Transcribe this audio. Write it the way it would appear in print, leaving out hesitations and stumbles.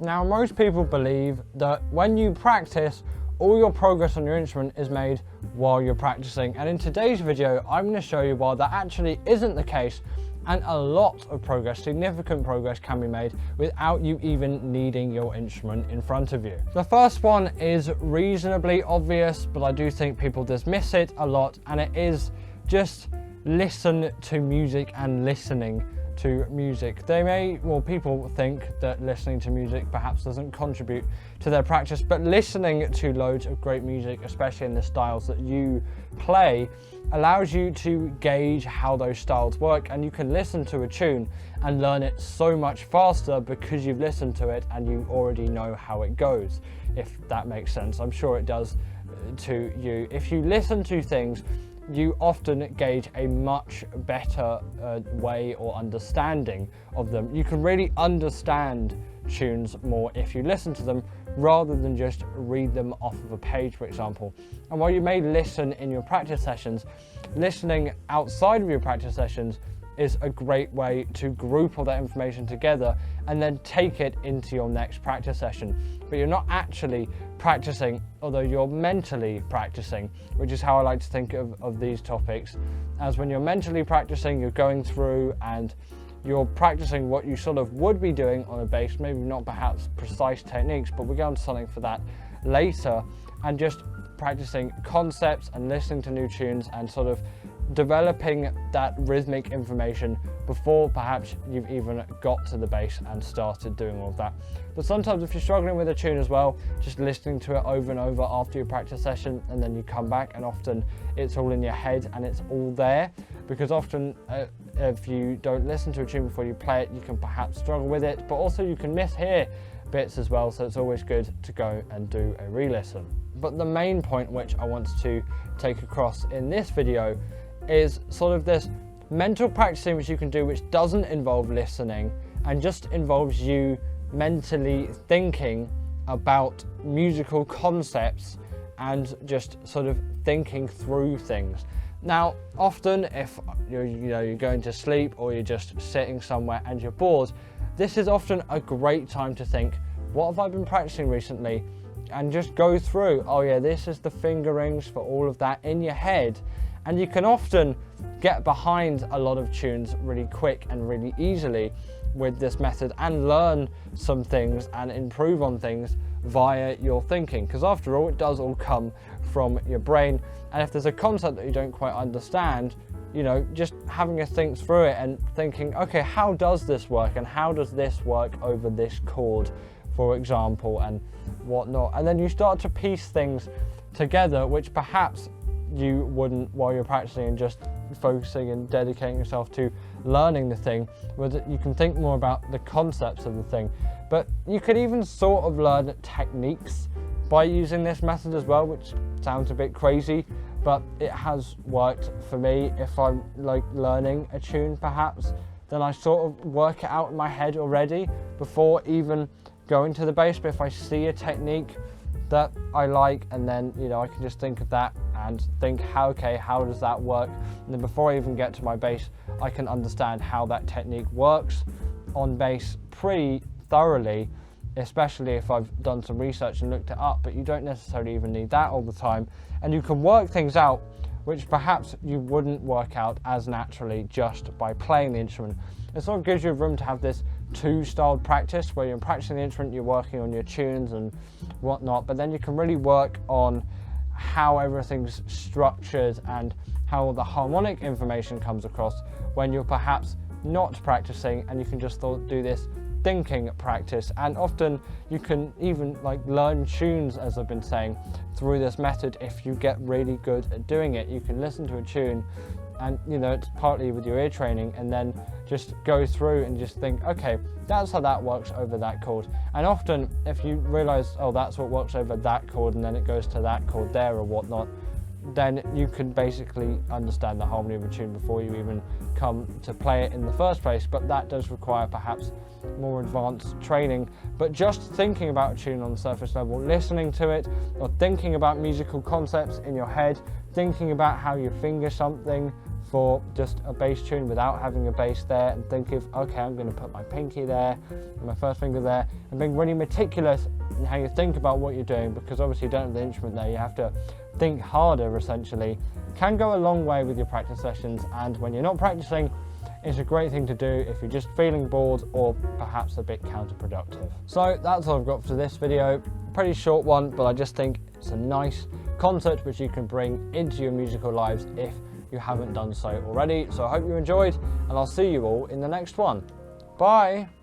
Now, most people believe that when you practice, all your progress on your instrument is made while you're practicing. And in today's video, I'm going to show you why that actually isn't the case, and a lot of progress, significant progress, can be made without you even needing your instrument in front of you. The first one is reasonably obvious, but I do think people dismiss it a lot, and it is just listen to music and listening to music. People think that listening to music perhaps doesn't contribute to their practice, but listening to loads of great music, especially in the styles that you play, allows you to gauge how those styles work, and you can listen to a tune and learn it so much faster because you've listened to it and you already know how it goes, if that makes sense. I'm sure it does to you. If you listen to things, you often gauge a much better way or understanding of them. You can really understand tunes more if you listen to them rather than just read them off of a page, for example. And while you may listen in your practice sessions, listening outside of your practice sessions is a great way to group all that information together and then take it into your next practice session. But you're not actually practicing, although you're mentally practicing, which is how I like to think of these topics. As when you're mentally practicing, you're going through and you're practicing what you sort of would be doing on a bass, maybe not perhaps precise techniques, but we'll get on to something for that later, and just practicing concepts and listening to new tunes and sort of developing that rhythmic information before perhaps you've even got to the bass and started doing all of that. But sometimes if you're struggling with a tune as well, just listening to it over and over after your practice session, and then you come back and often it's all in your head and it's all there, because often if you don't listen to a tune before you play it, you can perhaps struggle with it, but also you can mishear bits as well, so it's always good to go and do a re-listen. But the main point which I want to take across in this video is sort of this mental practicing which you can do, which doesn't involve listening and just involves you mentally thinking about musical concepts and just sort of thinking through things. Now, often if you're going to sleep or you're just sitting somewhere and you're bored, this is often a great time to think, what have I been practicing recently? And just go through, oh yeah, this is the fingerings for all of that in your head. And you can often get behind a lot of tunes really quick and really easily with this method and learn some things and improve on things via your thinking, because after all, it does all come from your brain. And if there's a concept that you don't quite understand, just having a think through it and thinking, okay, how does this work, and how does this work over this chord, for example, and whatnot. And then you start to piece things together, which perhaps you wouldn't while you're practicing and just focusing and dedicating yourself to learning the thing, where you can think more about the concepts of the thing. But you could even sort of learn techniques by using this method as well, which sounds a bit crazy, but it has worked for me. If I'm like learning a tune perhaps, then I sort of work it out in my head already before even going to the bass. But if I see a technique that I like, and then I can just think of that and think, how does that work? And then before I even get to my bass, I can understand how that technique works on bass pretty thoroughly, especially if I've done some research and looked it up. But you don't necessarily even need that all the time, and you can work things out which perhaps you wouldn't work out as naturally just by playing the instrument. It sort of gives you room to have this two-styled practice where you're practicing the instrument, you're working on your tunes and whatnot, but then you can really work on how everything's structured and how the harmonic information comes across when you're perhaps not practicing, and you can just do this thinking practice. And often you can even learn tunes, as I've been saying, through this method. If you get really good at doing it, you can listen to a tune and it's partly with your ear training, and then just go through and just think, okay, that's how that works over that chord. And often if you realize, oh, that's what works over that chord, and then it goes to that chord there or whatnot, then you can basically understand the harmony of a tune before you even come to play it in the first place. But that does require perhaps more advanced training. But just thinking about a tune on the surface level, listening to it, or thinking about musical concepts in your head, thinking about how you finger something for just a bass tune without having a bass there, and think of, okay, I'm going to put my pinky there and my first finger there, and being really meticulous in how you think about what you're doing, because obviously you don't have the instrument there, you have to think harder essentially, can go a long way with your practice sessions. And when you're not practicing, it's a great thing to do if you're just feeling bored or perhaps a bit counterproductive. So that's all I've got for this video. Pretty short one, but I just think it's a nice concept which you can bring into your musical lives if you haven't done so already. So I hope you enjoyed, and I'll see you all in the next one. Bye!